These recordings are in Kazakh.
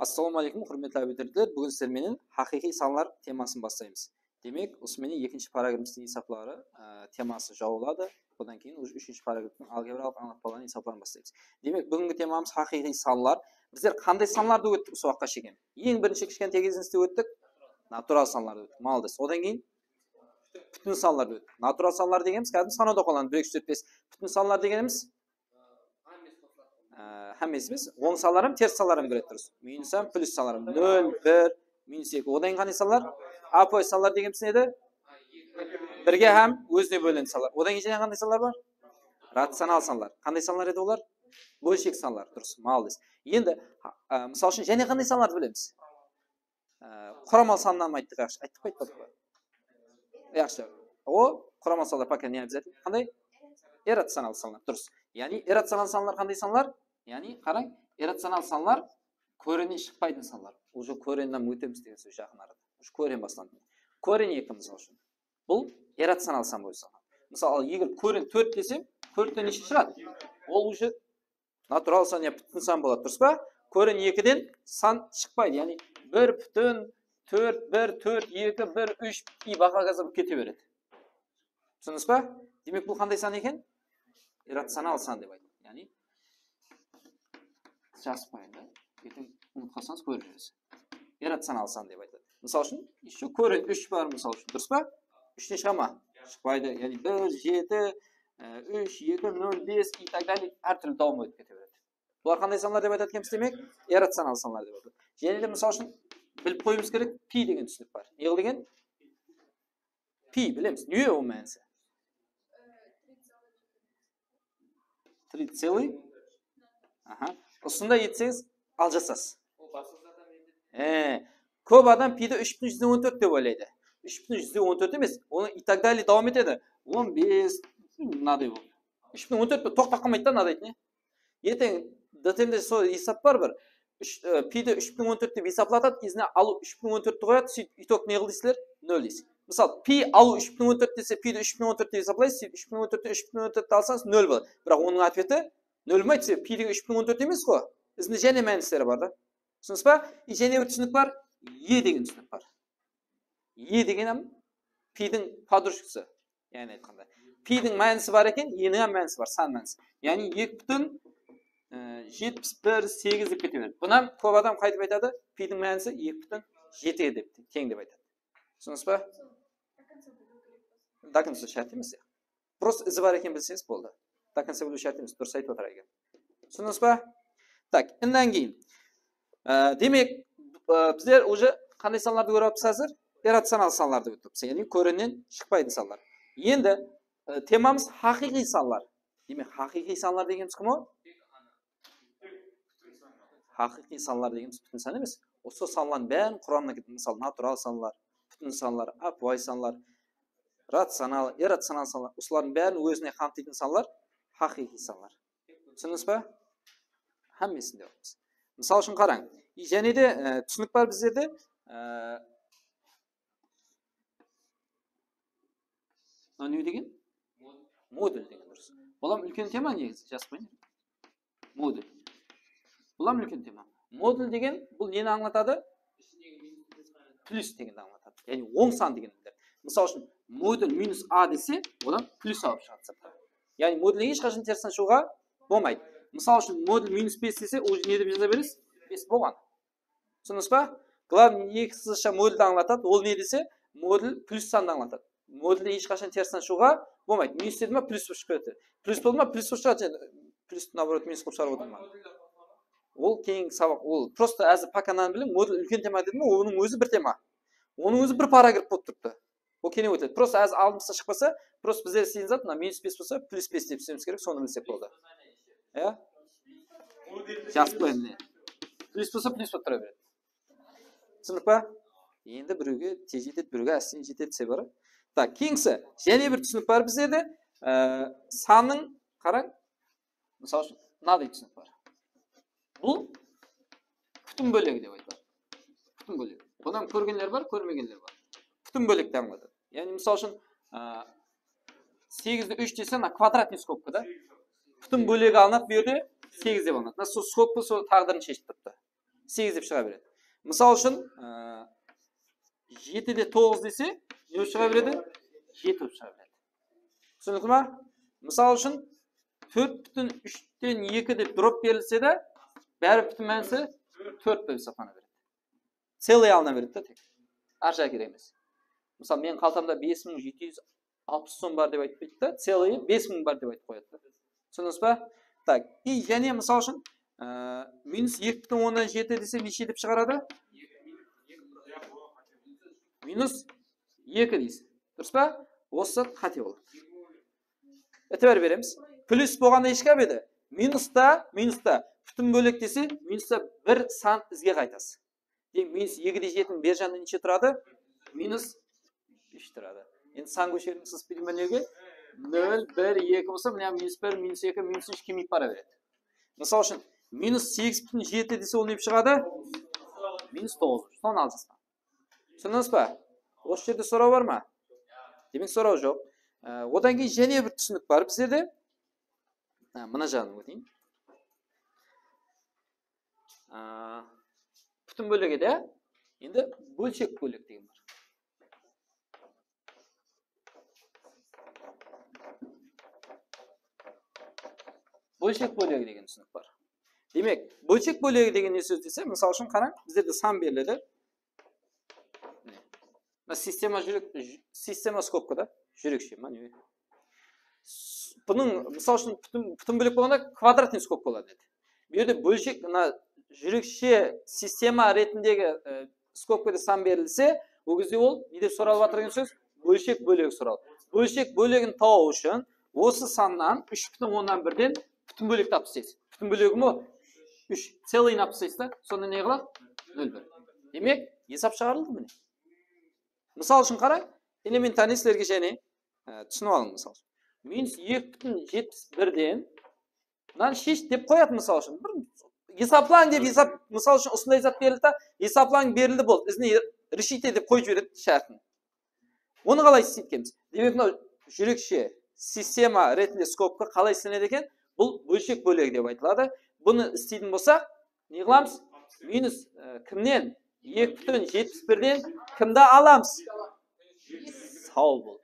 Assalamualaikum, құрметті абитуриенттер. Бүгін сіздермен хақиқи саналар темасын бастаймыз. Демек, осымен екінші параграфтың исаплары темасы жауылады. Одан кейін үшінші параграфтың алгебралық анықталған исапларын бастаймыз. Демек, бүгінгі темамыз хақиқи саналар. Біздер қандай саналарды өттік осы уақытқа шейін? Ең бірінші кішкентай кезімізде өттік, натурал саналарды өттік. Молодец. Одан кейін бүтін саналарды өттік. Натурал саналар дегеніміз кәдімгі санауда қалған 1 2 4 5. Бүтін саналар дегеніміз Həmmesi biz 10 salarım, ters salarım görüyoruz. Minusam, plus salarım. 0, 1, minus 2. Odan qanday salar? Apoy salar degimiz neydi? Birge hem özüne bölünen salar. Odan içine qanday salar var? Ratsional salar. Qanday salar edi olar? Bölşek salar. Durus. Malıyız. Endi, misal üçün, және qanday salardı bilemiz? Quramal sandan mı ayttık? Ayttık mı aytmadık mı? Yaxşı. O, quramal salar paket ne обязательно? Qanday? Irrasional sanlar. Durus. Yani irrasional sanlar qanday sanlar? Yani qarang, irrasional sanlar ko'renен шықпайтын саналар. Уже ko'rendan өтеміз деген сөз жақын арада. Уже ko'ren басталды. Ko'ren 2 мысал үшін. Бұл irrasional сан болып саналады. Мысалы, егер ko'ren 4 десем, 4-тен неше шығады? Ол уже натурал сан я бүтін сан болады, дұрыс па? Ko'ren 2-ден сан шықпайды. Yani 1 бүтін 4 1 4 2 1 3 и бақа жазып кете береді. Түсіндіңіз па? Демек бұл қандай сан екен? Irrasional сан деп айтылады. Yani жазбайын да. Ертең ұмытқансаңыз көріп жүресіз. Irrasional сан деп айтады. Мысалы үшін, еще ko'ren 3 бар мысалы үшін. Дұрыс па? 3-тен шыға ма? Шықпайды. Yani 1 7 3 2 0 5 и так далее әртүрлі дауым өтіп кете береді. Бұлар қандай саналар деп айтады екенбіз демек? Irrasional саналар деп айтады. Және де мысалы үшін біліп қоюымыз керек, пи деген түсінік бар. Не деген? Пи білеміз. Не ол мәнісі? 3 Aha. Осында етсеңіз, ал жасас. Көп адам пиді 3114 деп ойлайды. 3114 емес, оны и так далее давам етеді. 15, мынадай болды. 3014 тоқтап қалмайды да мынадайды не? Ертең ДТМ-де сол есап бар бір. Пиді 3014 деп есаплатады, кезіне алу 3014 қояды, сөйтіп итог не қыл дейсіздер? 0 дейсіз. Мысалы, пи алу 3014 десе, пиді 3014 деп есаплайсыз, 3014 алсаңыз 0 болады. Бірақ оның ответі 0 ма айтса, пи деген 3014 емес қой. Ізінде және мәністері бар да. Түсініңіз ба? И және бір түсінік бар, е деген түсінік бар. Е деген пидің подружкасы. Яғни айтқанда. Пидің мәнісі бар екен, енің мәнісі бар, сан мәнісі. Яғни 2,71,8 деп кете береді. Бұнан көп адам қайтып айтады, пидің мәнісі 2,7 деп тең деп айтады. Түсініңіз ба? До конца шарт емес. Просто ізі бар екен білсеңіз болды. До конца білу шарт емес, дұрыс айтып отыр екен. Түсініңіз ба? Так, іннен кейін. Демек, біздер уже қандай саналарды көріп отырмыз қазір? Irrasional саналарды көріп отырмыз. Яғни ko'renнен шықпайтын саналар. Енді темамыз хақиқи саналар. Демек, хақиқи саналар дегеніміз кім о? Хақиқи саналар дегеніміз бүтін сан емес. Осы саналардың бәрін құрамына кетеді. Мысалы, натурал саналар, бүтін саналар, апуай саналар, рационал, иррационал саналар. Осылардың бәрін өзіне қамтитын саналар хақиқи саналар. Түсіндіңіз ба? Хаммесінде оқымыз. Мысалы үшін қараң. Және де түсінік бар біздерде. Не деген? Модуль деген дұрыс. Бұлам үлкен тема негізі, жазбайын. Модуль. Бұлам үлкен тема. Модуль деген бұл нені аңлатады? Плюс дегенді аңлатады. Яғни оң сан дегенді. Мысалы үшін модуль минус а десе, одан плюс алып шығады. Яғни модульге ешқашан терістен шығуға болмайды. Мысалы үшін модуль минус 5 десе, ол не деп жаза бересіз? 5 болған. Түсіндіңіз ба? Главный екісізша модульді аңлатады. Ол не десе, модуль плюс санды аңлатады. Модульде ешқашан терістен шығуға болмайды. Минус деді ма, плюс болып шығып кетеді. Плюс болды ма, плюс болып шығады. Плюс наоборот минус қылып шығарып отыр ма? Ол кейінгі сабақ. Ол просто әзір паканан білем, модуль үлкен тема деді ма, оның өзі бір тема. Оның өзі бір параграф болып тұрыпты. Ол кене өтеді. Просто әзір алдымызда шықпаса, просто біздер істейін зат, минус 5 болса, плюс 5 деп істеуіміз керек, соны білсек болды. Иә? Жазып қойын не? Плюс болса, плюс болып тұра береді. Түсіндік па? Енді біреуге тез жетеді, біреуге әстен жетеді десе бары. Так, кейінгісі, және бір түсінік бар біздерде. Санның, қараң, мысалы үшін, мынадай түсінік бар. Бұл бүтін бөлігі деп айтады. Бүтін бөлігі. Бұдан көргендер бар, көрмегендер бар. Бүтін бөлікті аңлады. Яғни, мысалы үшін, 8-ді 3 десе, квадратный скобка, да? Бүтін бөлігі алынады, берді 8 деп алынады. Сол скобка сол тағдырын шешіп тұрды. 8 деп шыға береді. Мысал үшін 7-де 9 десе, не болып шыға береді? 7 болып шыға береді. Түсіндіңіз ма? Мысал үшін 4,3-тен 2 деп дроп берілсе де, бәрі бүтін мәнісі 4 болып сақтана береді. Целый алына береді тек. Арша керек емес. Мысалы, мен қалтамда 5760 сом бар деп айтпайды да, целый 5000 бар деп айтып қояды. Түсіндіңіз ба? Так, и және мысал үшін минус 2,7 десе неше деп шығарады? Минус 2 дейсіз. Дұрыс па? Осы қате болады. Әтібір береміз. Плюс болғанда ешкап еді. Минуста бүтін бөлек десе, минуста 1 сан ізге қайтасы. Минус 2-де 7-дің бер жағында неше тұрады? Минус 3 тұрады. Енді сан көшердің сыз білменеге 0, 1, 2 болса, мына минус 1, минус 2, минус 3 кемейіп бара береді. Мысал үшін, минус 8,7 десе ол не шығады? Минус 9. Соны алжасқан. Түсіндіңіз ба? Осы жерде сұрау бар ма? Демек сұрау жоқ. Одан кейін және бір түсінік бар біздерде. Мына жағын өтейін. Бүтін бөлігі де, енді бөлшек бөлік деген бар. Бөлшек бөлігі деген түсінік бар. Демек, бөлшек бөлігі деген не сөз десе, мысал үшін қараң, біздерде сан беріледі. Система скобкада жүрекше. Бұның, мысал үшін, бүтін бөлік болғанда квадратный скобка болады. Берде бөлшек, жүрекше система ретіндегі скобкада сан берілсе, ол кезде ол, не деп сұралып атырген сөз? Бөлшек бөлігі сұрал. Бөлшек бөлігін тауы үшін, осы саннан 3,1-ден бүтін бөлік тапсыз. Бүтін бөлігі мұ? 3. Целый напсыз да? Сонда не қылақ? 0,1. Демек, есап шығарылды міне. Мысал үшін қарай, элементарный сілерге және түсініп алың мысал үшін. Минус 2,71-ден мынаны шеш деп қояды мысал үшін. Есаплан деп есап, мысал үшін осындай зат берілді, есаплан берілді болды. Ізіне решите деп қойып жібереді шартын. Оны қалай істейткенбіз? Демек, мынау жүрекше система ретінде скобка қалай істенеді екен? Бұл бөлшек бөлігі деп айтылады. Бұны істейтін болсақ, не қыламыз? Минус кімнен? 2,71-ден кімді аламыз? Сау бол.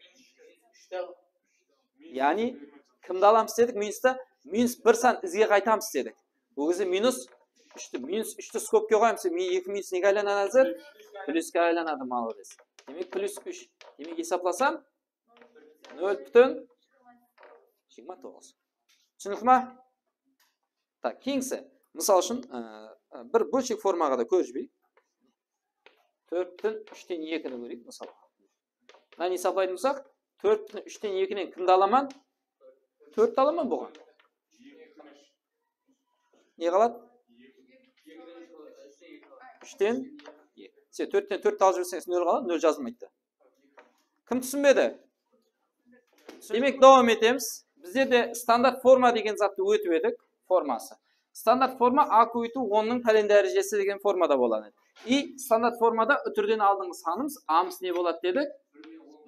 Яғни, кімді аламыз дедік? Минуста минус 1 сан ізге қайтамыз дедік. Бұл кезде минус 3-ті скобке қойымыз. 2 минус неге айланады? Плюске айланады малы десе. Демек, плюс 3. Демек, есапласам 0,29. Түсінік ма? Так, кейінгісі. Мысал үшін, бір бөлшек формаға да көріп жібейік. 4,3-тен 2-ні көрейік, мысалы. Мынаны есаплайтын болсақ, 4,3-тен 2-нен кімді аламан? 4 аламан бұған. Не қалады? 3-тен 2. 4-тен 4 алып жүрсеңіз 0 қалады, 0 жазылмайды. Кім түсінбеді? Демек, давам етеміз. Біздерде стандарт форма деген затты өтіп едік, формасы. Стандарт форма А көйту 10-ның пәлен дәрежесі деген формада болады. И стандарт формада үтірден алдыңғы санымыз А-мыз не болады дедік?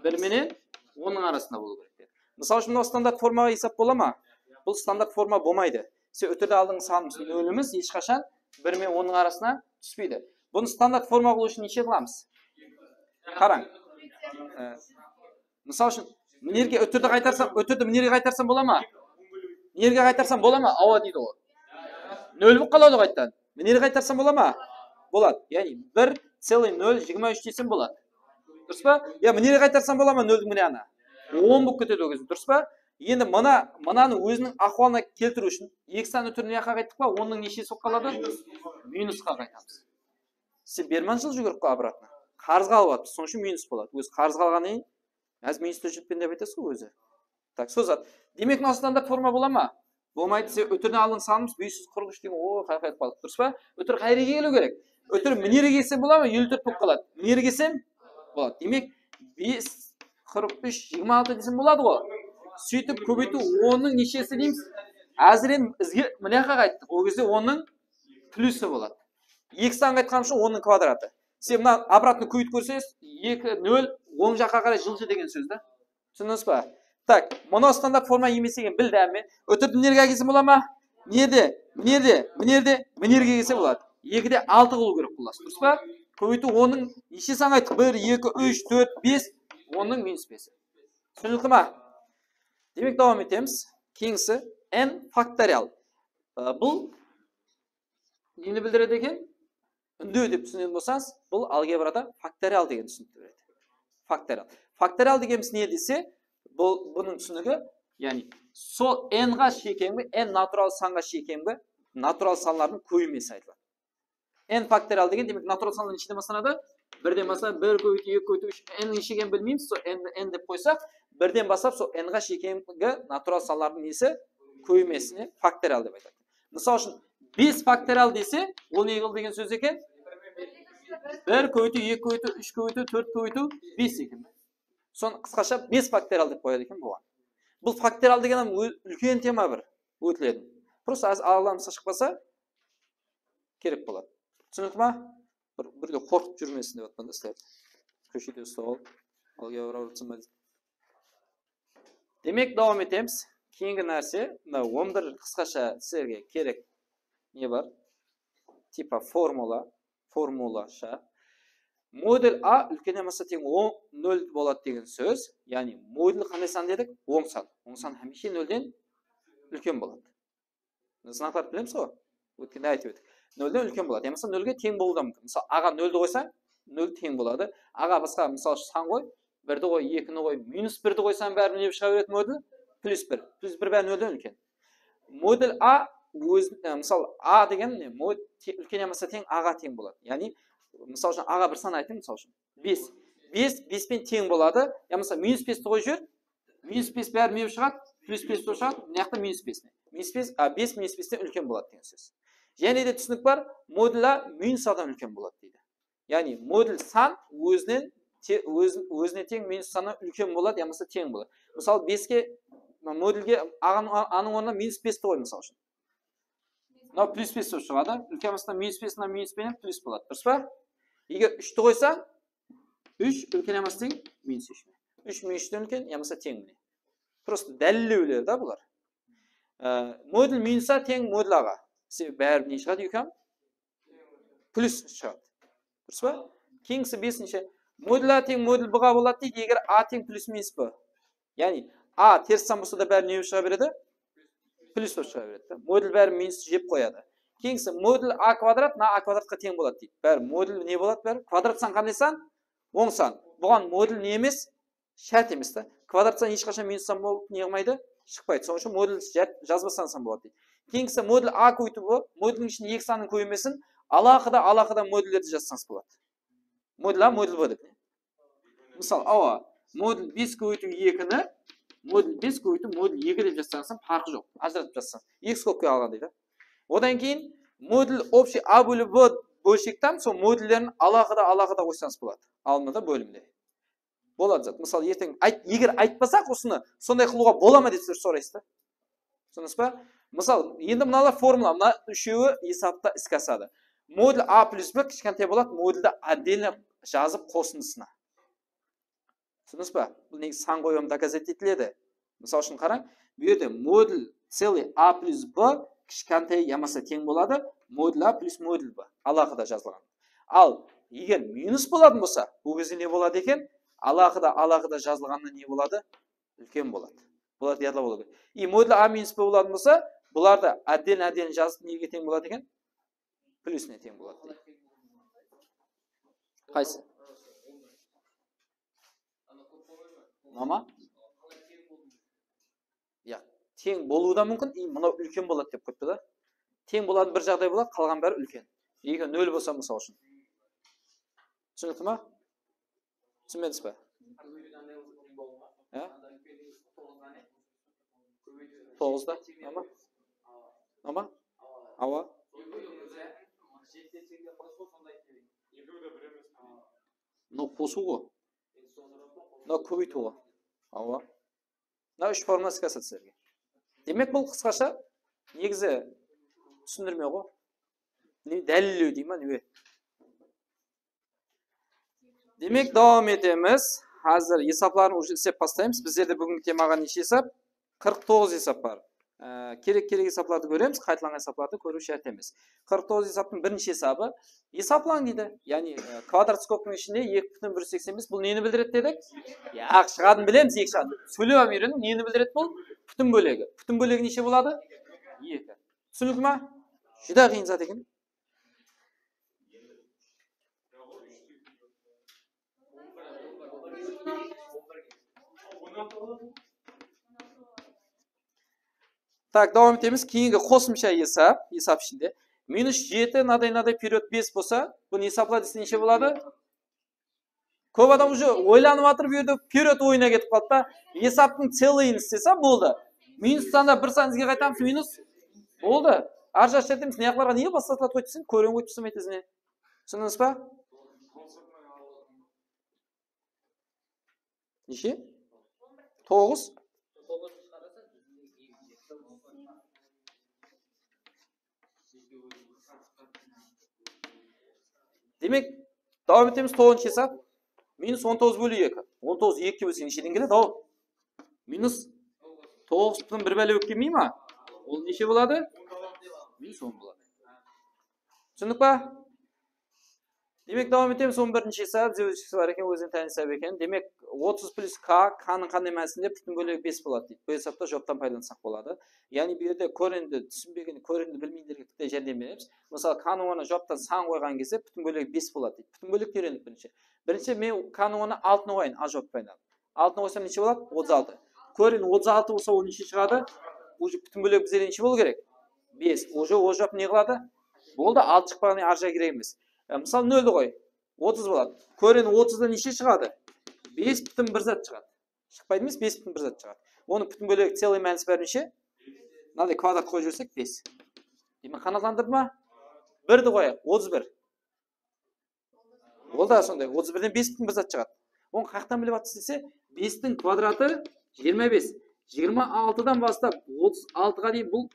1 менен 10-ның арасында болу керек. Мысал үшін, стандарт формаға есап бола ма? Бұл стандарт форма болмайды. Үтірде алдыңғы санымыз 0-іміз ешқашан 1 мен 10-ның арасына түспейді. Бұны стандарт форма болу үшін неше қыламыз? Қараң. Мысал үшін, мінерге үтірді мінерге қайтарсам бола ма? Мінерге қайтарсам бола ма? Ауа дейді ол. 0 бұл қалады қайттан. Мінерге қайтарсам бола ма? Болады. Яғни 1,023 десем болады. Дұрыс па? Мінерге қайтарсам бола ма 0-дің міне ана? 10 бұл кетеді өгізі. Дұрыс па? Енді мынаны өзінің ақуалына келтіру үшін 2 сан үтіріне яққа қайттық па? 10-ның неше соқ қалады? Минусқа қайтамыз. Сен берман жыл жүгіріп қой обратно. Қарызға алып соң үшін минус болады. Өзі қарызға алған ең, әз минус жүріппен деп айтасыз өзі. Так, созат. Демек, мына стандарт форма бола ма? Болмайды, сен өтіріне алың санымыз 543 деген, қайқайып қалды. Дұрыс па? Өтір қайреге келу керек. Өтір мінері келсем бола ма? 54 болып қалады. Мінері келсем болады. Демек, 5, 43, 26 десем болады ғой. Сөйтіп көбейту 10-ның нешесі дейміз? Әзірен мінеқа қайттық. Ол кезде 10-ның плюсі болады. 2 сан қайтқан үшін 10-ның квадраты. Сен мына обратно көйт көрсеңіз, 2, 0, 10 жаққа қарай жылжы деген сөз да. Түсіндіңіз ба? Так, мұны стандарт форма емес деген білді әме. Өтірді мінерге келсе бола ма? Мінерге келсе болады. 2'de 6 kılу керек боласыз. Дұрыс па? Көбейту 10'ның неше сан айттық? 1, 2, 3, 4, 5, 10'ның минус 5. Түсінікті ма? Демек давам етеміз. Кейінгісі n факториал. Бұл нені білдіреді екен? Үндеу деп түсінетін болсаңыз, бұл алгебрада факториал деген түсінікті береді. Факториал. Факториал дегеніміз не десе, бұның түсінігі, яғни сол n-ға шекемгі, n натурал санға шекемгі, натурал санлардың көймесі айтылады. n факториал деген демек натурал санлардың нешеден басталады? 1-ден бастап 1 көбейту 2 көбейту 3 n-нің шекемін білмейміз, сол n деп қойсақ, 1-ден бастап сол n-ға шекемгі натурал санлардың несі көймесіне факториал деп айтады. Мысал үшін 5 факториал десе, ол не қыл деген сөз екен? 1 көбейту 2 көбейту 3 көбейту 4 көбейту 5 екен. Соны қысқаша 5 факториал деп қояды екен бұған. Бұл факториал деген үлкен тема бір өтіледі. Просто аламызға шықпаса керек болады. Түсінікті ма? Бірде қорқып жүрмесін деп атқанда істер. Көшеде сол, алгебра ұрытсын ба. Демек давам етеміз. Кейінгі нәрсе, 11 қысқаша сіздерге керек не бар? Типа формулаша. Модуль А үлкен емесі тең 0 болады деген сөз. Яғни модуль қандай сан дедік? 10 сан. 10 сан хәмеше 0-ден үлкен болады. Знақтар білеміз ғой? Өткенде айтып едік. 0-ден үлкен болады. Емесі 0-ге тең болуы да мүмкін. Мысалы, аға 0-ді қойсаң, 0 тең болады. Аға басқа мысалы сан қой, 1-ді қой, 2-ні қой, минус 1-ді қойсаң бәрі не шыға береді модуль? Плюс 1. Плюс 1 бәрі 0-ден үлкен. Модуль А мысалы А деген үлкен емесі тең аға тең болады. Яғни мысалы үшін аға бір сан айтайын, мысалы үшін 5. 5 пен тең болады. Мысалы минус 5-ті қой жүр. Минус 5 бәрі не шығады? Плюс 5 шығады. Мына минус 5-не. 5 минус 5-тен үлкен болады деген сөз. Және де түсінік бар, модуль А минус А-дан үлкен болады дейді. Яғни модуль сан өзіне тең минус саннан үлкен болады, ямасы тең болады. Мысалы 5-ке модульге аның орнына минус 5-ті қой мысалы үшін. Мынау плюс 5 шығады. Үлкен еместен минус 5-на минус 5 плюс болады. Дұрыс па? Егер 3-ті қойсаң, 3 үлкен еместен минус 3. 3 минус 3-тен үлкен, ямасы тең міне. Просто дәлелеулер да бұлар. Модуль минуса тең модуль аға. Себебі бәрі не шығады екен? Плюс шығады. Дұрыс па? Кейінгісі 5-ші. Модуль А тең модуль Б-ға болады дейді, егер А тең плюс минус Б. Яғни А теріс сан болса да бәрі не шыға береді? Плюс шыға береді. Модуль бәрі минус жеп қояды. Кейінгісі модуль А квадрат на А квадратқа тең болады дейді. Бәрі модуль не болады бәрі? Квадрат сан қандай сан? 10 сан. Бұған модуль не емес? Шарт емес та. Квадрат сан ешқашан минус сан болып не қылмайды? Шықпайды. Соның үшін модуль жазбастан сан болады дейді. Кейінгісі модуль А көбейту Б, модульдің ішінде 2 санның көбеймесін алақыда модульдерді жазсаңыз болады. Модуль А, модуль Б деп. Мысалы, ауа, модуль 5 көбейту 2-ні, модуль 5 көбейту модуль 2 деп жазсаңыз, farқы жоқ. Ажыратып жазсаңыз. X көпке алған дейді. Одан кейін модуль общий А бөлі Б бөлшектен сол модульдерін алақыда қойсаңыз болады. Алынады бөлімде. Болады зат. Мысалы, ертең егер айтпасақ осыны сондай қылуға бола ма деп сұрайсыз да. Түсінесіз ба? Мысалы, енді мыналар формула, мына үшеуі есапта іске асады. Модуль А плюс Б кішкентай болады, модульді отдельно жазып қосындысына. Түсінесіз ба? Бұл негізі сан қойым доказать етіледі. Мысалы үшін қараң, бұл жерде модуль целый А плюс Б кішкентай ямаса тең болады, модуль А плюс модуль Б алақыда жазылған. Ал егер минус болатын болса, бұл кезде не болады екен? Алақыда жазылғанда не болады? Үлкен болады. Бұларды ядлап болады. И модуль А минус Б болатын болса, бұларды отдельно жазып неге тең болады екен? Плюсіне тең болады. Қайсы? Мама? Тең болуы да мүмкін, и мынау үлкен болады деп қойыпты да. Тең болатын бір жағдай болады, қалған бәрі үлкен. Егер 0 болса мысалы үшін. Түсінікті ма? Түсінбедіңіз бе? 9-да? Мама? Ауа? Мынау қосу ғой. Мынау көбейту ғой. Ауа? Мынау 3 формуласы кәсет сіздерге. Демек бұл қысқаша негізі түсіндірме ғой. Дәлелеу дей ма не? Демек давам етеміз. Қазір есапларын уже істеп бастаймыз. Біздерде бүгінгі темаға неше есап? 49 есап бар. керек есапларды көреміз, қайталанған есапларды көру шарт емес. 49 есаптың бірінші есабы есаплан дейді. Яғни квадрат скобтың ішінде 2,185 бұл нені білдіреді дедік? Ақ шығадын білеміз, екі шығады. Сөйлеп алып үйрену нені білдіреді бұл? Бүтін бөлігі. Бүтін бөлігі неше болады? 2. Түсінікті ма? Жүда қиын зат екен. Так, давам етеміз. Кейінгі қосымша есап ішінде. -7, надай период 5 болса, бұны есапла десе неше болады? Көп адам уже ойланып атыр, период ойына кетіп қалды да, есаптың целыйын істесе болды. Минустан да бір санызге қайтамыз, минус болды. Ар жақ шертеміз, неғыларға неге бастатылады қойтысын? Көрен қойтысын айтызіне. Түсіндіңіз ба? Неше? 9. Демек, давам етеміз 9-шы есап. -19 бөлі 2. 19 2 бөлсең нешеден келеді? Ау. -9 бір бәлі өккемей ма? Ол неше болады? -10 болады. Түсіндік па? Демек, давам етеміз 11-шы есап. Зеушісі бар екен, өзін тән есап екен. Демек, 30 плюс К, К-ның қандай мәнісінде бүтін бөлігі 5 болады дейді. Бұл есапта жоптан пайдалансақ болады. Яғни бұл жерде көрінді түсінбеген, көрінді білмейдерге жәрдем береміз. Мысалы, К-ның оны жоптан сан қойған кезде бүтін бөлігі 5 болады дейді. Бүтін бөлікті үйрендік бірінші. Бірінші мен К-ның оны 6-ны қойын, а жоп пайдаланып. 6-ны қойсам неше болады? 36. Көрін 36 болса ол неше шығады? Уже бүтін бөлігі бізде неше болу керек? 5. Уже о жоп не қылады? Болды, 6 шықпағаны ар жағы керек емес. Мысалы 0-ді қой. 30 болады. Көрін 30-да неше шығады? 5 бүтін бір зат шығады. Шықпайды емес, 5 бүтін бір зат шығады. Оны бүтін бөлігі целый мәнісі бәрі неше? Мынадай квадрат қойып жүрсек 5. Демек қанағандырды ма? 1-ді қояйық, 31. Ол да сондай, 31-ден 5 бүтін бір зат шығады. Оны қаяқтан біліп атты десе, 5-тің квадраты 25. 26-дан бастап 36-ға дейін бұл,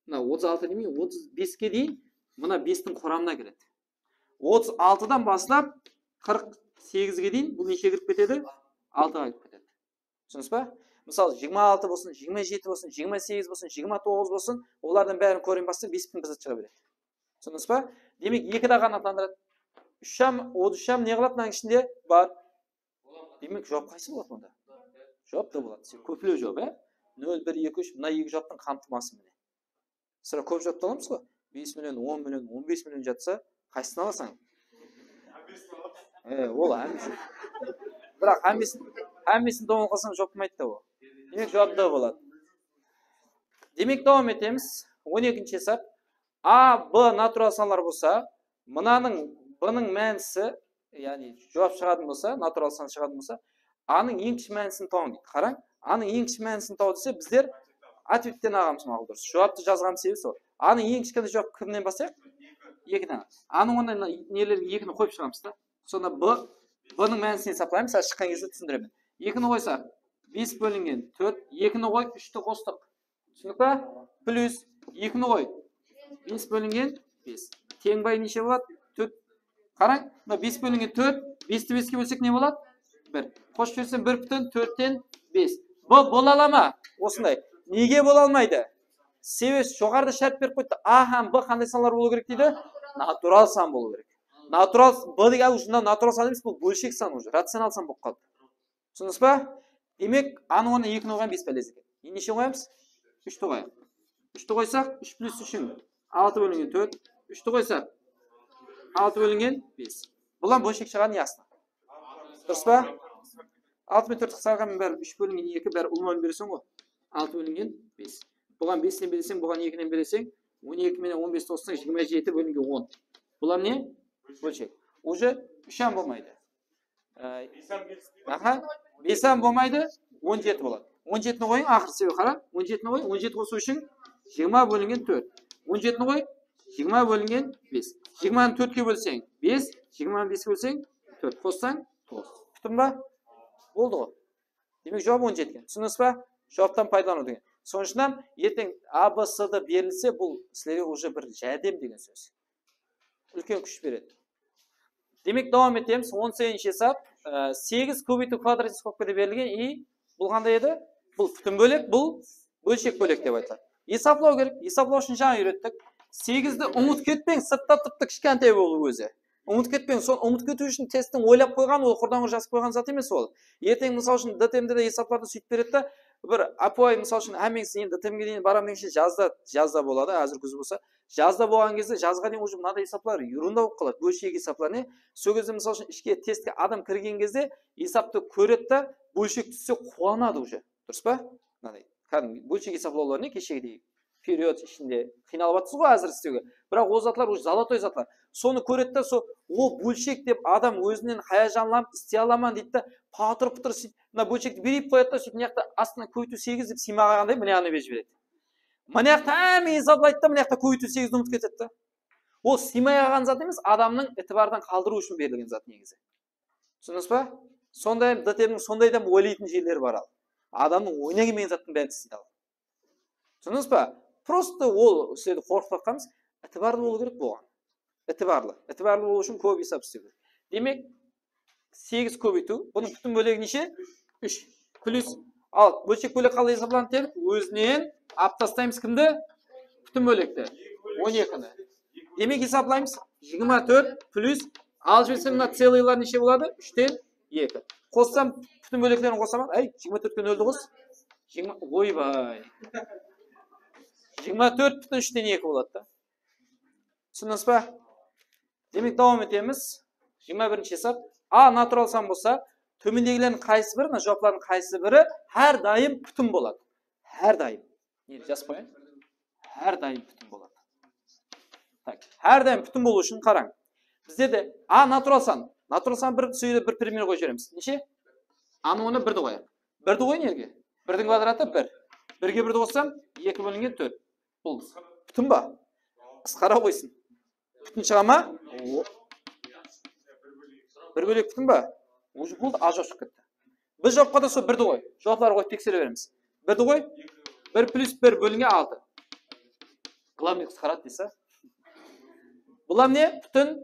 36 демей, 35-ке дейін мұна 5-тің құрамына келеді. 36-дан бастап 48-ге дейін бұл неше кіріп кетеді? 6-ға кіріп кетеді. Түсініңіз ба? Мысалы 26 болсын, 27 болсын, 28 болсын, 29 болсын, олардың бәрін көрен бастың 5 бүтін бір зат шыға береді. Түсініңіз ба? Демек 2-да қанаттандырады. 3-ам не қылады мынаның ішінде бар? Демек жоп қайсы болады мұнда? Жоп та болады. Көпілеу жоп, 0, 1, 2, 3, мына 2 жоптың қамтымасы міне. Sıra көп жопты аламыз ғой? 5 миллион, 10 миллион, 15 миллион жатса, қайсысын аласың? Ол әмесін. Бірақ әмесін доғын қылсаң жопмайды да ол. Демек жопты болады. Демек давам етеміз. 12-ші есап. А, Б натурал саналар болса, мынаның Б-ның мәнісі, яғни жоп шығатын болса, натурал сан шығатын болса, А-ның ең кіші мәнісін тауын дейді. Қараң, А-ның ең кіші мәнісін тау десе, біздер ответтен ағамыз мағыл дұрыс. Жауапты жазған себебі сол. А-ның ең кішкентай жауап кімнен бастайық? 2-ден. А-ның ондай нелерге 2-ні қойып шығамыз да. Сонда Б-ның мәнісін хесаплаймыз, шыққан кезде түсіндіремін. 2-ні қойсақ, 5 бөлінген 4, 2-ні қой, 3-ті қостық. Түсіндік па? Плюс 2-ні қой, 5 бөлінген 5. Тең бай неше болады? 4. Қараң, 5 бөлінген 4, 5-ті 5-ке бөлсек не болады? 1. Қош берсем 1 бүтін 4-тен 5. Б бола ала ма? Осындай. Неге бола алмайды? Себебі жоғарыда шарт беріп қойды. А һәм Б қандай саналар болу керек дейді? Натурал сан болу керек. Натурал Б деген уже натурал сан емес, бұл бөлшек сан уже. Рационал сан болып қалды. Түсіндіңіз ба? Демек, А-ның оны 2-ні қойған 5 бәлез екен. Неше қоямыз? 3-ті қояйық. 3-ті қойсақ, 3 плюс 3-ің 6 бөлінген 4. 3-ті қойсақ, 6 бөлінген 5. Бұлан бөлшек шығатын ясына. Дұрыс па? 6 мен 4 қысалған бәрі 3 бөлінген 2 бәрі ұлмауын бересің ғой. 6 бөлінген 5. Бұған 5-тен бересең, бұған 2-ден бересең, 12 мен 15 тосың 27 бөлінген 10. Бұлар не? Бөлшек. Уже 3-ам болмайды. 5-ам болмайды, 17 болады. 17-ні қойың, ақыр себебі қара. 17-ні қой, 17 қосу үшін 20 бөлінген 4. 17-ні қой, 20 бөлінген 5. 20-ны 4-ке бөлсең 5, 20-ны 5-ке бөлсең 4. Қоссаң 9. Күттің ба? Болды ғой. Демек жауап 17. Түсініңіз ба? Жауаптан пайдалану деген. Соңышынан ертең А, Б, С-ді берілсе, бұл сілерге уже бір жәрдем деген сөз. Үлкен күш береді. Демек давам етеміз. 18-ші есап. 8 көбейту квадрат скобкада берілген и бұл қандай еді? Бұл бүтін бөлік, бұл Bölçek bölek деп айтылады. Есаплау керек. Есаплау үшін жаңа үйреттік. 8-ді ұмыт кетпең, сыртта тіпті кішкентай болу өзі. Ұмыт кетпең, сон ұмыт кету үшін тесттің ойлап қойған, ол құрдан жазып қойған зат емес ол. Ертең мысалы үшін ДТМ-де де есапларды сөйтіп береді да, бір апай мысалы үшін әмеңсіз енді ДТМ-ге дейін барам дегенше жазда болады, әзір күз болса. Жазда болған кезде жазға дейін уже мынадай есаплар ерунда болып қалады. Бөлшек есаплар не? Сол кезде мысалы үшін ішке тестке адам кірген кезде есапты көреді да, бөлшек түссе қуанады уже. Дұрыс па? Мынадай. Кәдімгі бөлшек есаплаулар не кешегідей период ішінде қиналып жатсыз ғой әзір істеуге. Бірақ ол затлар уже золотой затлар. Соны көреді да, ол бөлшек деп адам өзінен хаяжанланып істей аламан дейді да, патыр-пұтыр сөйтіп, мына бөлшекті беріп қояды да, сөйтіп мына жақта астына көйту 8 деп сыймағандай мына жағына беріп жібереді. Мына жақта әмей есаплайды да, мына жақта көйту 8-ді ұмытып кетеді да. Ол сыймай қалған зат емес, адамның ітібардан қалдыру үшін берілген зат негізі. Түсіндіңіз ба? Сондай ДТМ-нің сондай да ойлайтын жерлері бар ал. Адамның ойына келмеген заттың бәрін істейді ал. Түсіндіңіз ба? Просто ол сізді қорқытып жатқанымыз, ітібарлы болу керек болған. Ітібарлы болу үшін көп есап істеу керек. Демек 8 көбейту, бұның бүтін бөлігі неше? 3 плюс, ал бөлшек бөлік қалай есапланады дедік? Өзінен алып тастаймыз кімді? Бүтін бөлікті 12-ні. Демек есаплаймыз 24 плюс, ал жіберсем мына целыйлар неше болады? 3-тен 2. Қоссам бүтін бөліктерін қосамын. 24-ке 0-ді қос. Ойбай. 24 бүтін 3-тен 2 болады да. Түсіндіңіз ба? Демек давам етеміз. 21-ші есап. А натурал сан болса, төмендегілердің қайсы бірі, жауаптардың қайсы бірі әр дайым бүтін болады. Әр дайым. Не жазып қояйын? Әр дайым бүтін болады. Так, әр дайым бүтін болу үшін қараң. Бізде де А натурал сан. Натурал сан бір сөйлеп бір пример қойып жібереміз. Неше? Аны оны 1-ді қояйық. 1-ді қой неге? 1-дің квадраты 1. 1-ге 1-ді қоссам 2 бөлінген 4. Бұл бүтін ба? Қысқара қойсын. Бүтін шыға ма? 1 бөлек бүтін ба? Уже болды, А жауап шығып кетті. Біз жауапқа да сол 1-ді қой. Жауаплары қойып тексере береміз. 1-ді қой. 1 плюс 1 бөлінген 6. Главный қысқарады дейсі. Бұлар не? Бүтін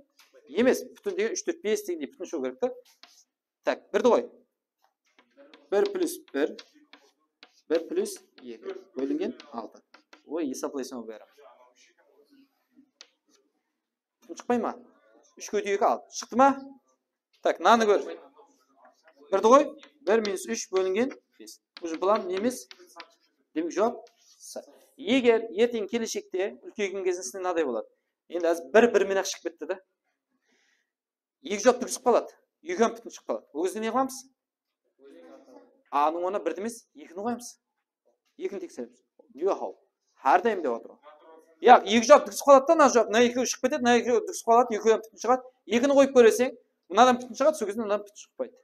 емес. Бүтін деген 3, 4, 5 дегенде бүтін шығу керек та. Так, 1-ді қой. 1 плюс 1. 1 плюс 2 бөлінген 6. Ой, есаплайсың ол бәрі. Шықпай ма? 3-ке 2 ал. Шықты ма? Так, наны көр. 1-ді қой. 1 минус 3 бөлінген 5. Уже бұлан немес? Демек жауап. Егер ертең келешекте үлкейген кезінде мынадай болады. Енді әз 1-1-мен ақ шығып кетті да. 2 жауап түгісіп қалады. 2 бүтін шығып қалады. Ол кезде не қыламыз? А-ның оны 1-ді емес, 2-ні қоямыз. 2-ні тексереміз. Неге хау? Әрдайым деп отыр. Яқ, 2 жауап түгісіп қалады да, мына жауап. Мына 2 шығып кетеді, мына 2 түгісіп қалады, 2-ден бүтін шығады. 2-ні қойып көресең, мынадан бүтін шығады, сол кезде мынадан бүтін шықпайды.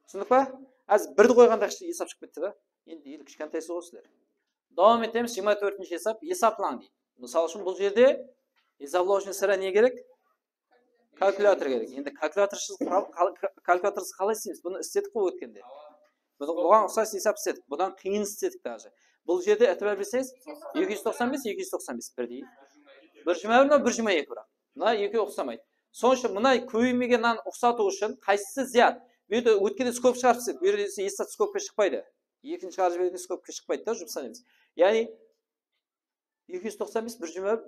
Түсіндік па? Әз 1-ді қойғанда есап шығып кетті да. Енді елі кішкентайсы ғой сіздер. Давам етеміз 24-ші есап, есаплан дейді. Мысалы үшін бұл жерде есаплау үшін сірә не керек? Калькулятор керек. Енді калькуляторсыз қалай істейміз? Бұны істедік қой өткенде. Бұған ұқсас есап істедік. Бұдан қиын істедік даже. Бұл жерде әтібәр берсеңіз 295 бірдей. 1,1 бірақ. Мына 2 ұқсамайды. Сонша мына көбеймегеннен ұқсату үшін қайсысы зият? Бұл жерде өткенде скоп шығарып, бұл жерде есап скопқа шықпайды. Екінші шығарып жіберген скопқа шықпайды да, жұмып санаймыз. Яғни 295 1,1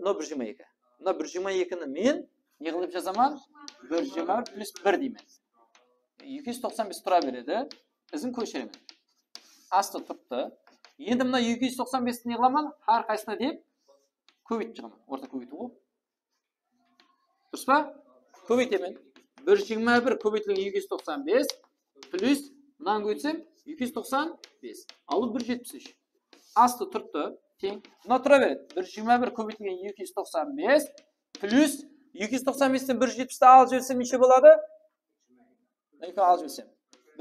Мына 1,22-ні мен не қылып жазамын? 1,1 плюс 1 деймін. 295 тұра береді. Ізін көшіремін. Асты тұртты. Енді мына 295-ті не қыламын? Әр қайсына деп көбейтіп шығамын. Орта көбейту ғой. Дұрыс па? Көбейтемін. 1,21 көбейтілген 295 плюс мынаны көбейтсем 295. Алу 1,73. Асты тұртты. Тең. Мына тұра береді. 1,21 көбейтілген 295 плюс 295-тен 1,70-ті алып жіберсем неше болады? 2 алып жіберсем.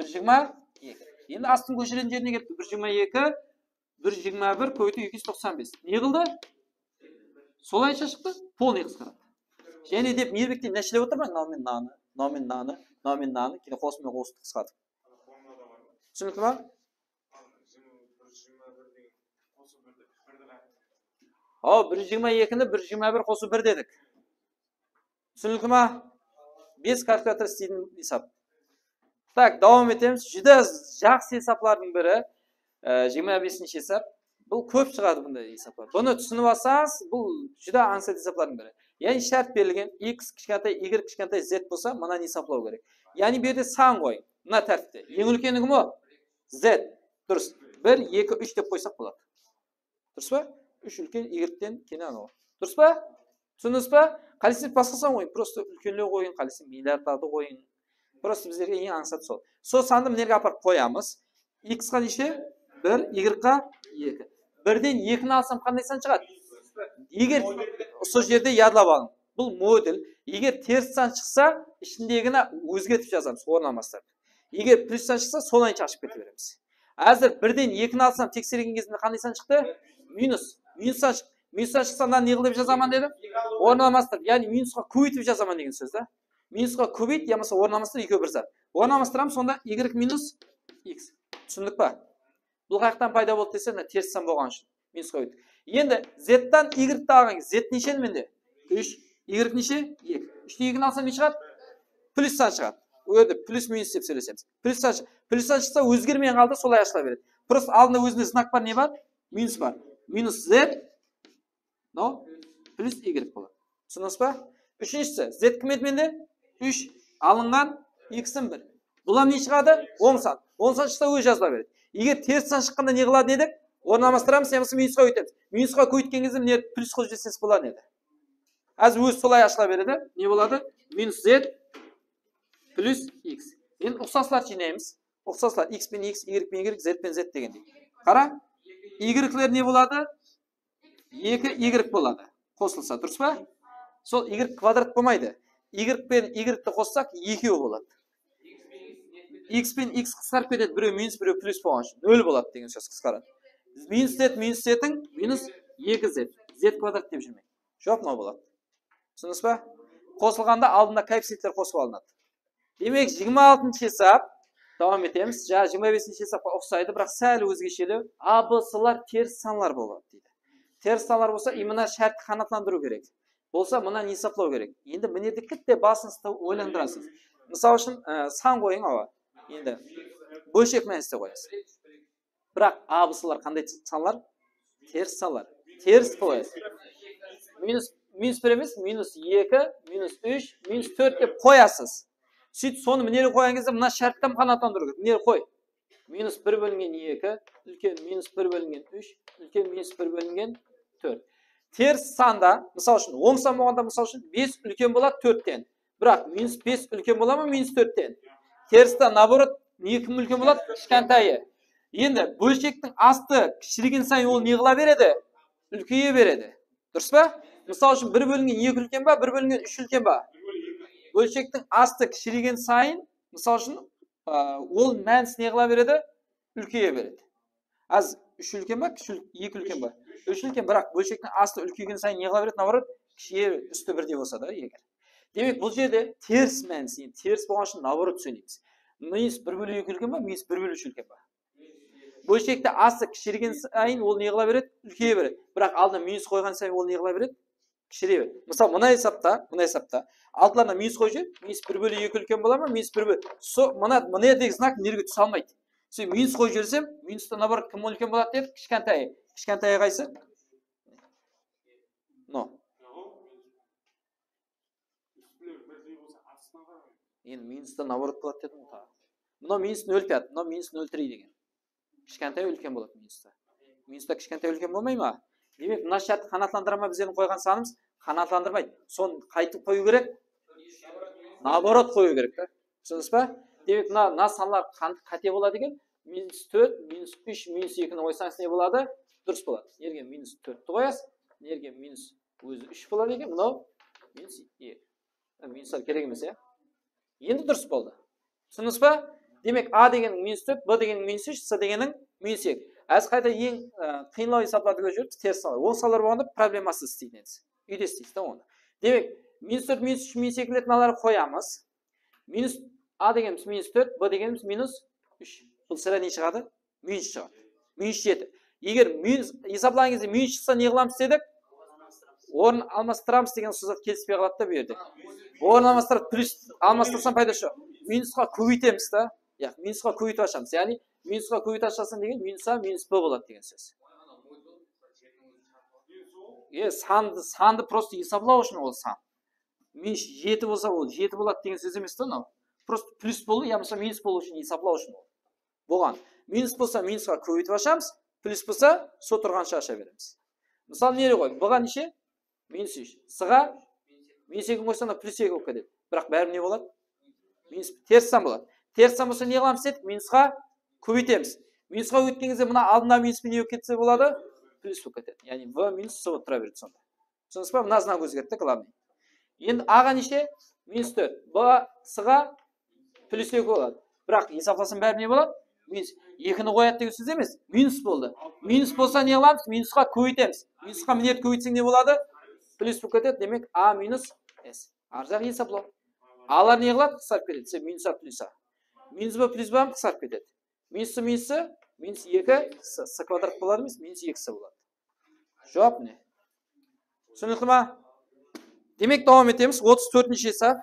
1,22. Енді астың көшіретін жеріне кетті. 1,22, 1,21 көбейту 295. Не қылды? Солайша шықты? Полный қысқарады. Және деп мейірбектен нәшілеп отырмай? Наумен наны, кейде қосымен қосты қысқарды. Түсінікті ма? О, 1,22-ні 1,21 қосу 1 дедік. Түсінікті ма? 5 калькулятор істейтін есап. Так, давам етеміз. Жүді жақсы есаплардың бірі 25-ші есап. Бұл көп шығады бұндай есаплар. Бұны түсініп алсаңыз, бұл жүдә аңсат есаплардың бірі. Яғни шарт берілген x кішкентай, y кішкентай, z болса, мынаны есаплау керек. Яғни бұл жерде сан қойың. Мына тәртіпте. Ең үлкені кім о? Z. Дұрыс. 1, 2, 3 деп қойсақ болады. Дұрыс па? 3 үлкен y-тен кені анау. Дұрыс па? Түсіндіңіз ба? Қалесін басқа сан қойың. Просто үлкенлеу қойың, қалесін миллиардтарды қойың. Просто біздерге ең аңсат сол. Сол санды мінерге апарып қоямыз. X-қа неше? 1, y-ға 2. 1-ден 2-ні алсам қандай сан шығады? Егер сол жерде ядлап алың. Бұл модуль. Егер теріс сан шықса, ішіндегіні өзгертіп жазамыз, орнамастырып. Егер плюс сан шықса, солайынша ашып кете береміз. Әзір 1-ден 2-ні алсам тексерген кезінде қандай сан шықты? Минус. Минус сан шықты. Минус сан шықса, не қылып жазаман деді? Орнамастырып. Яғни минусқа көбейтіп жазаман деген сөз да. Минусқа көбейт, ямаса орнамастырып, екеуі бір зат. Орнамастырамыз, сонда y минус x. Түсіндік па? Бұл қаяқтан пайда болды десе, теріс сан болған үшін. Минусқа өтті. Енді z-тан y-ті алған z неше менде? 3, y неше? 2. 3-ті 2-ні алсам не шығады? Плюс сан шығады. Өйді плюс минус деп сөйлесеміз. Плюс сан шықса өзгермей қалды, солай ашыла береді. Просто алдында өзінде знак бар, не бар? Минус бар. Минус z, но плюс y болады. Түсініңіз ба? Үшіншісі, z кім еді менде? 3 алынған x-ін 1. Бұлам не шығады? 10 сан. 10 сан шықса өз жазыла береді. Егер теріс сан шыққанда не қылады едік? Орнамастырамыз, немесе минусқа өтеміз. Минусқа көйткен кезде не плюс қойып жесеңіз болады еді. Әз өз солай ашыла береді. Не болады? Минус z плюс x. Енді ұқсаслар жинаймыз. Ұқсаслар x пен x, y пен y, z пен z дегендей. Қара, y-лер не болады? 2y болады. Қосылса, дұрыс па? Сол y квадрат болмайды. Y пен y-ті қоссақ, екеу болады. X пен x қысқарып кетеді, біреу минус, біреу плюс болған үшін. 0 болады деген сөз қысқарады. Минус z-ің минус 2z. Z квадрат деп жүрмей. Жоқ, мынау болады. Түсініңіз ба? Қосылғанда алдында коэффициенттер қосып алынады. Демек 26-шы есап, давам етеміз. 25-шы есапқа ұқсайды, бірақ сәл өзгешелеу. ABC-лар теріс санлар болады дейді. Теріс санлар болса, именно шартты қанатландыру керек. Болса, мұнан есаплау керек. Енді мінеді кітте басыңызды ойландырасыз. Мысалы үшін сан қойың ауа. Енді бөлшек мәністе қоясыз. Бірақ ABC-лар қандай санлар? Теріс санлар. Теріс қоясыз. Минус 1 емес, минус 2, минус 3, минус 4 деп қоясыз. Сөйтіп соны мінері қойған кезде мына шарттан қанаттандыру керек. Мінері қой. Минус 1 бөлінген 2, үлкен минус 1 бөлінген 3, үлкен минус 1 бөлінген 4. Теріс санда, мысалы үшін, оң сан болғанда, мысалы үшін, 5 үлкен болады 4-тен. Бірақ минус 5 үлкен бола ма минус 4-тен? Терісті, наоборот, не кім үлкен болады? Кішкентайы. Енді бөлшектің асты кішіреген сайын ол не қыла береді? Үлкейе береді. Дұрыс па? Мысалы үшін, 1 бөлінген 2 үлкен ба, 1 бөлінген 3 үлкен ба? Бөлшектің асты кішіреген сайын, мысалы үшін, ол мәнісі не қыла береді? Үлкейе береді. Аз 3 үлкен ба, 2 үлкен ба? 3 үлкен, бірақ бөлшектің асты үлкейген сайын не қыла береді? Наоборот, кішіге үсті бірдей болса да, егер. Демек, бұл жерде теріс мәнісі, теріс болған үшін наоборот сөйлейміз. Минус 1/2 үлкен ба, минус 1/3 үлкен ба? Бөлшекті асты кішірген сайын ол не қыла береді? Үлкейе береді. Бірақ алдына минус қойған сайын ол не қыла береді? Кішіре береді. Мысалы, мына есапта, алдыларына минус қойып жүр, минус 1/2 үлкен бола ма, минус 1/2. Мына дегі знак нерге түсе алмайды. Сөй минус қойып жүрсем, минусты наоборот кім үлкен болады деп, кішкентайы. Кішкентайы қайсы? Енді минусты наоборот болады дедім ғой. Мынау минус 0,5, мынау минус 0,3 деген. Кішкентай үлкен болады минуста. Минуста кішкентай үлкен болмай ма? Демек, мына шартты қанатландыра ма біздердің қойған санымыз? Қанатландырмайды. Соны қайтып қою керек? Наоборот қою керек. Түсініңіз ба? Демек, мына санлар қате болады екен. Минус 4, минус 3, минус 2-ні қойсаңыз не болады? Дұрыс болады. Нерге минус 4-ті қоясыз? Нерге минус өзі 3 болады екен. Мынау минус 2. Минустар керек емес, е? Енді дұрыс болды. Түсініңіз ба? Демек, А дегенің минус 4, Б дегенің минус 3, С дегенің минус 2. Әз қайта ең қиынлау есапларды көріп жүріп, теріс салар. Оң салар болғанда проблемасыз істейтін едіңіз. Үйде істейсіз да оны. Демек, минус 4, минус 3, минус 2 летіналары қоямыз. Минус А дегеніміз минус 4, Б дегеніміз минус 3. Бұл сірә не шығады? Минус шығады. Минус 7. Егер есаплаған кезде минус шықса не қыламыз дедік? Орын алмастырамыз деген сөзат келіспей қалады да бұл жерде. Орын алмастырсам пайда жоқ. Минусқа көбейтеміз да. Минусқа көбейтіп ашамыз. Яғни минусқа көбейтіп ашасың деген минус А, минус Б болады деген сөз. Санды просто есаплау үшін ол сан. Минус 7 болса ол 7 болады деген сөз емес та мынау. Просто плюс болу, я болса минус болу үшін есаплау үшін ол. Болған. Минус болса минусқа көбейтіп ашамыз, плюс болса со тұрғанша аша береміз. Мысалы нере ғой? Бұға неше? Минус 3. С-ға минус 2 қойсаңда плюс 2 болып кетеді. Бірақ бәрі не болады? Минус теріс сан болады. Теріс сан болса не қыламыз дедік? Минусқа көбейтеміз. Минусқа өткен кезде мына алдына минус не болып кетсе болады? Плюс болып кетеді. Яғни в минус с болып тұра береді сонда. Түсінесіз ба? Мына знак өзгерді, главный. Енді аға неше? Минус 4. Б с-ға плюс 2 болады. Бірақ есапласам бәрі не болады? Минус 2-ні қояды деген сөз емес. Минус болды. Минус болса не қыламыз? Минусқа көбейтеміз. Минусқа мінерді көбейтсең не болады? Плюс болып кетеді. Демек а минус с. Ар жақ есаплау. Алар не қылады? Қысарып кетеді. Минус а плюс а. Минус б плюс б қысарып кетеді. Минусы минусы минус 2 с квадрат болады емес, минус 2 болады. Жауап не? Түсінікті ма? Демек давам етеміз. 34-ші есап.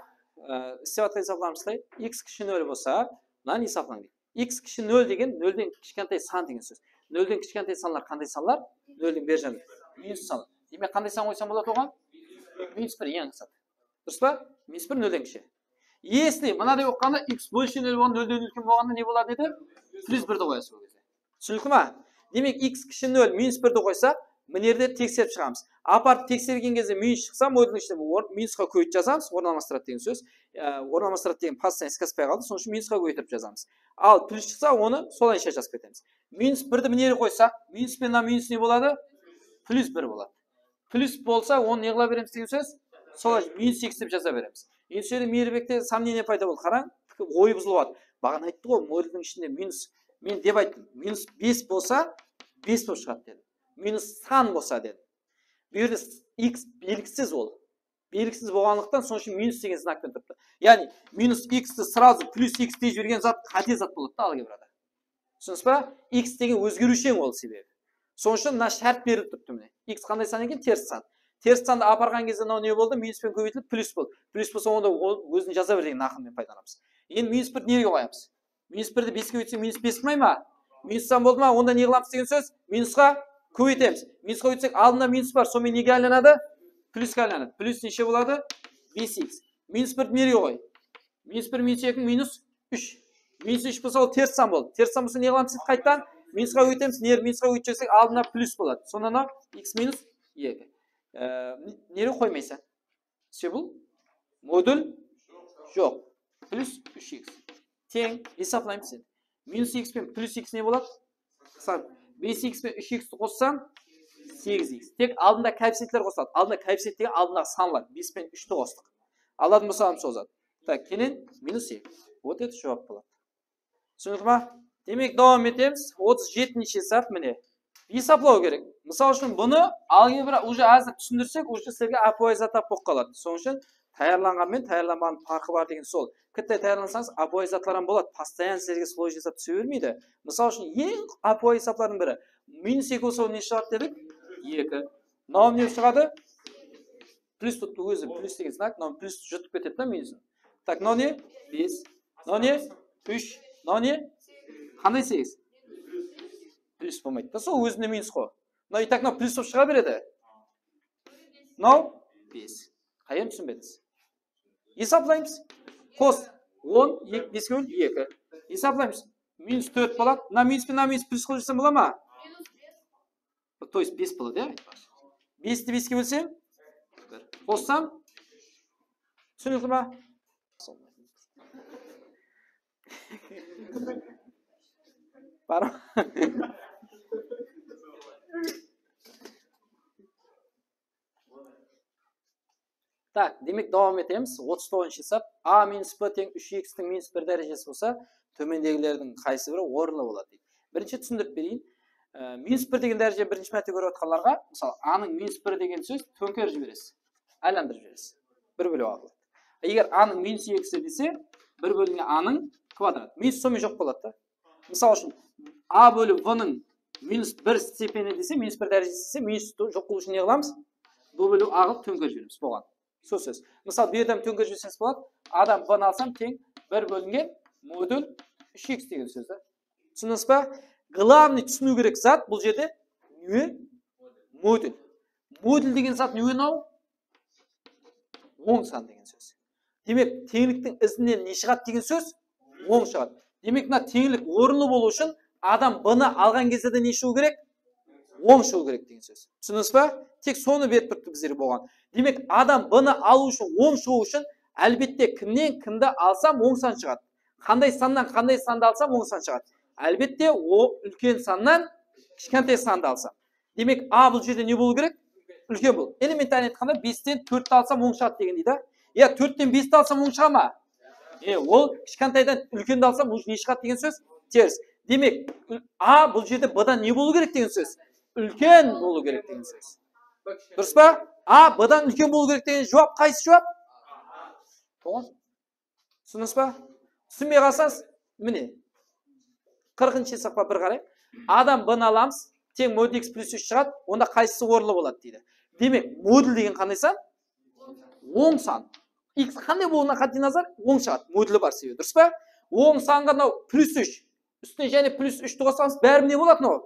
Істеп атқан есапламыздай. X кіші 0 болса, мынаны есаплаңыз. X кіші 0 деген 0-ден кішкентай сан деген сөз. 0-ден кішкентай санлар қандай санлар? 0-ден бер жағында. Минус сан. Демек қандай сан қойсам болады оған? Минус 1 ең қысат. Дұрыс па? Минус 1 0-ден кіші. Если мынадай оққанда x больше 0 болған 0-ден үлкен болғанда не болады деді? Плюс 1-ді қоясыз ол кезде. Түсінікті ма? Демек x кіші 0 минус 1-ді қойса, мінерде тексеріп шығамыз. Апарып тексерген кезде минус шықса, модуль ішінде минусқа көйт жазамыз, орналастырады деген сөз. Орналастырады деген пассаны іске аспай қалды, соның үшін минусқа көйтіріп жазамыз. Ал плюс шықса, оны солайша жазып кетеміз. Минус 1-ді мінері қойсақ, минус пен минус не болады? Плюс 1 болады. Плюс болса, оны не қыла береміз деген сөз? Солай минус 2 деп жаза береміз. Енді сөйлем мейірбекте сомнение пайда болды. Қараң, ой бұзылады. Бағана айтты ғой, модульдің ішінде минус, мен деп айттым, минус 5 болса, 5 болып шығады деді. Минус сан болса деді. Бұл жерде x белгісіз ол. Белгісіз болғандықтан соның үшін минус деген знакпен тұрыпты. Яғни минус x-ті сразу плюс x дей жіберген зат қате зат болады да алгебрада. Түсінесіз ба? X деген өзгерушең ол себебі. Соның үшін мына шарт беріліп тұрыпты міне. X қандай сан екен? Теріс сан. Теріс санды апарған кезде мынау не болды? Минуспен көбейтіліп плюс болды. Плюс болса онда өзін жаза бер деген ақылмен пайдаланамыз. Енді минус 1 неге қоямыз? Минус 1-ді 5-ке өтсек минус 5 болмай ма? Минус сан болды ма? Онда не қыламыз деген сөз? Минусқа көбейтеміз. Минусқа өтсек алдында минус бар, сонымен неге айналады? Плюсқа айналады. Плюс неше болады? 5x. Минус 1 неге қой? Минус 1 минус 2 минус 3. Минус 3 болса ол теріс сан болды. Теріс сан болса не қыламыз қайттан? Минусқа өтеміз. Минусқа өтсек алдында плюс болады. Сонда x минус 2. Неге қоймайсың? Все бұл? Модуль? Жоқ. Плюс 3x. Тең, есаплаймыз енді. Минус x пен плюс x не болады? 5x пен 3x-ті қоссам 8x. Тек алдында коэффициенттер қосылады. Алдында коэффициент деген алдындағы санлар. 5 пен 3-ті қостық. Алатын болсам созады. Так, кенен минус 2. Вот это жауап болады. Түсінікті ма? Демек давам етеміз. 37-ші есап міне. Есаплау керек. Мысал үшін бұны алгебра уже әзір түсіндірсек, уже сізге апуай затап болып қалады. Соның үшін таярланғанмен таярланбағанның фарқы бар деген сол. Кіттай таярлансаңыз апуай затлардан болады. Постоянно сіздерге слой жасап түсе бермейді. Мысал үшін ең апуай есаплардың бірі. Минус 2 болса не шығады дедік? 2. Мынау не шығады? Плюс тут өзі плюс деген знак, мынау плюс жұтып кетеді да минусын. Так, мынау не? 5. Мынау не? 3. Мынау не? Қандай 8? Плюс болмайды. Да сол өзінде минус қой. Мынау и так мынау плюс болып шыға береді. Мынау 5. Қайын түсінбедіңіз? Есаплаймыз. Қос 10, 5 бөл 2. Есаплаймыз. Минус 4 болады. Мына минус пен минус плюс қылып жүрсем бола ма? То есть 5 болады, иә? 5-ті 5-ке бөлсем? Қоссам? Түсінікті ма? Бар. Так, демек давам етеміз. 39-ші есап. А минус Б тең 3x-тің минус 1 дәрежесі болса, төмендегілердің қайсы бірі орынды болады дейді. Бірінші түсіндіріп берейін. Минус 1 деген дәреже бірінші мәрте көріп отқанларға, мысалы, А-ның минус 1 деген сөз төңкеріп жібересіз. Айландырып жібересіз. 1 бөлу А болады. Егер А-ның минус 2 десе, 1 бөлінген А-ның квадрат. Минус сомен жоқ болады. Мысалы үшін, А бөлі В-ның минус 1 степені десе, минус 1 дәрежесі десе, минус жоқ қылу үшін не қыламыз? Бұл бөлу А-ға төңкеріп жібереміз болған. Сөз. Мысалы, бір адам төңкеріп жіберсеңіз болады, адам В-ны алсам тең 1 бөлінген модуль 3x деген сөз. Түсінесіз ба? Главный түсіну керек зат бұл жерде не? Модуль. Модуль деген зат не мынау? Оң сан деген сөз. Демек, теңліктің ізінен не шығады деген сөз? Оң шығады. Демек, мына теңлік орынды болу үшін адам b-ны алған кезде де не шығу керек? Оң шығу керек деген сөз. Түсіндіңіз ба? Тек соны беріп тұрды біздерге болған. Демек, адам b-ны алу үшін, оң шығу үшін, әлбетте кімнен кімді алсам оң сан шығады. Қандай саннан қандай санды алсам оң сан шығады. Әлбетте, үлкен саннан кішкентай санды алсам. Демек, a бұл жерде не болу керек? Үлкен бұл. Элементарно айтқанда 5-тен 4-ті алсам оң шығады деген дейді. 4-тен 5-ті алсам оң шыға ма? Ол кішкентайдан үлкенді алсам не шығады деген сөз? Теріс. Демек, a бұл жерде b-дан не болу керек деген сөз? Үлкен болу керек деген сөз. Дұрыс па? a b-дан үлкен болу керек деген жауап қайсы жауап? Түсіндіңіз ба? Түсінбей қалсаңыз, міне 40-ші саққа бір қарай. Адам b-ны аламыз, тең модуль x плюс 3 шығады, онда қайсысы орынды болады дейді. Демек, модуль деген қандай сан? Оң сан. X қандай болуына қатты назар? Оң шығады. Модулі бар себебі. Дұрыс па? Оң санға мынау плюс 3. Үстіне және плюс 3-ті қосамыз, бәрі не болады мынау?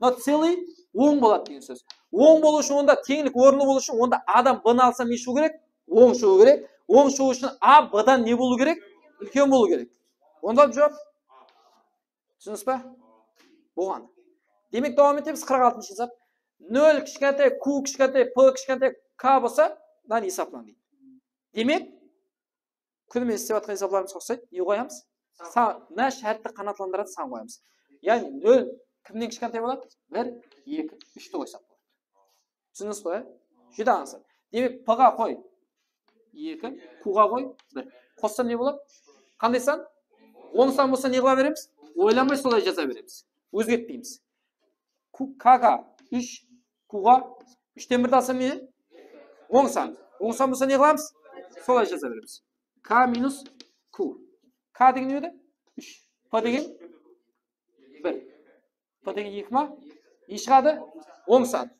Мынау целый оң болады деген сөз. Оң болу үшін онда теңлік орынды болу үшін онда адам b-ны алсам не шығу керек? Оң шығу керек. Оң шығу үшін a b-дан не болу керек? Үлкен болу керек. Онда жауап. Түсіндіңіз ба? Болған. Демек, давам етеміз 46-ші есап. 0 кішкентай, q кішкентай, p кішкентай, k болса, мынаны есаплан дейді. Демек, күнімен істеп жатқан есапларымыз ұқсайды. Не қоямыз? Мына шартты қанатландырады, сан қоямыз. Яғни 0 кімнен кішкентай болады? 1, 2, 3-ті қойсақ болады. Түсіндіңіз қой? Жүді аңсыз. Демек, p-ға қой 2, q-ға қой 1. Қоссам не болады? Қандай сан? Оң сан болса не қыла береміз? Ойланбай солай жаза береміз. Өзгертпейміз. K-ға 3, q-ға 3-тен 1-ді алсам не? Оң сан. Оң сан болса не қыламыз? Солай жаза береміз. K минус q. K деген не еді? 3. P деген 1. P деген 2 ма? Не шығады? Оң сан.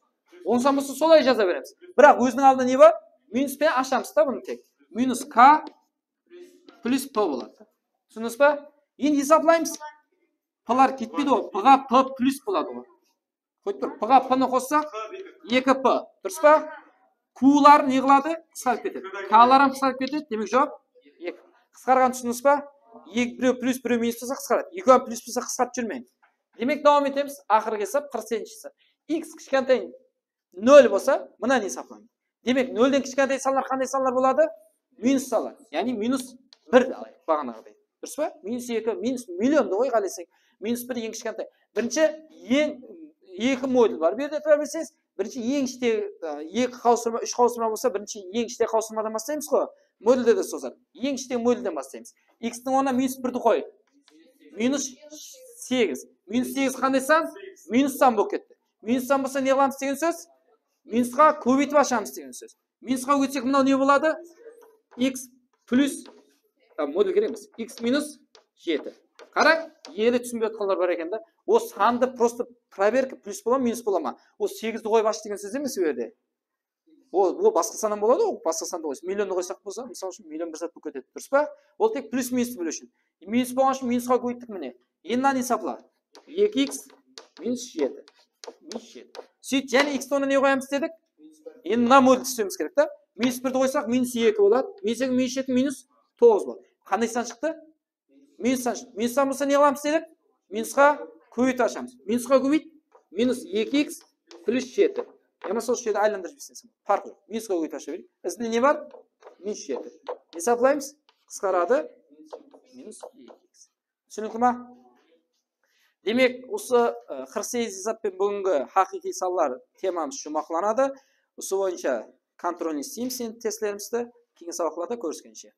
Оң сан болса солай жаза береміз. Бірақ өзінің алдында не бар? Минуспен ашамыз та бұны тек. Минус K плюс P болады. Түсіндіңіз ба? Енді есаплаймыз. P-лар кетпейді ғой. P-ға P плюс болады ғой. Қойып тұр. P-ға P-ны қоссақ 2P. Дұрыс па? Q-лар не қылады? Қысқарып кетеді. K-ларым қысқарып кетеді. Демек жауап 2. Қысқарған түсіндіңіз ба? Біреу плюс, біреу минус болса қысқарады. Екеуі плюс болса қысқарып жүрмейді. Демек давам етеміз. Ақырғы есап 48-ші. X кішкентай 0 болса, мына не есаплаймыз. Демек 0-ден кішкентай сандар қандай сандар болады? Минус сандар. Яғни минус 1 алайық бағанағыдай. Дұрыс па? Минус 2, минус миллионды ғой қалесек. Минус 1 ең кішкентай. Бірінші ең 2 модуль бар. Берде тұра білсеңіз, бірінші ең іште 2 қауысырма, 3 қауысырма болса, бірінші ең іште қауысырмадан бастаймыз ғой. Модульде де созар. Ең іште модульден бастаймыз. X-ның орнына минус 1-ді қой. Минус 8. Минус 8 қандай сан? Минус сан болып кетті. Минус сан болса не қыламыз деген сөз? Минусқа көбейтіп ашамыз деген сөз. Минусқа өтсек мынау не болады? X плюс модуль керек емес. X минус 7. Қарай, елі түсінбей отқандар бар екен да. О санды просто проверка плюс бола ма, минус бола ма? О 8-ді қойып аш деген сөз емес өйде. Ол басқа саннан болады, ол басқа санды қойса. Миллионды қойсақ болса, мысалы үшін миллион бір зат болып кетеді. Дұрыс па? Ол тек плюс минусты бөлу үшін. Минус болған үшін минусқа көбейттік міне. Енді мынаны есапла. 2x минус 7. Минус 7. Сөйт, және x-ті оны не қоямыз дедік? Енді мына модуль түсеміз керек та. Минус 1-ді қойсақ, минус 2 болады. Минус 2, минус 7, минус 9 болады. Қандай сан шықты? Минус сан шықты. Минус сан болса не қыламыз дедік? Минусқа көбейтіп ашамыз. Минусқа көбейт, минус 2x плюс 7. Яма сол жерді айландырып жіберсең. Farkı жоқ. Минусқа көбейтіп аша берейік. Ізінде не бар? Минус 7. Есаплаймыз. Қысқарады. Минус 2x. Түсінікті ма? Демек, осы 48 есаппен бүгінгі хақиқи салалар темамыз жұмақланады. Осы бойынша контрольный істейміз енді тестілерімізді. Кейін сабақларда көріскенше.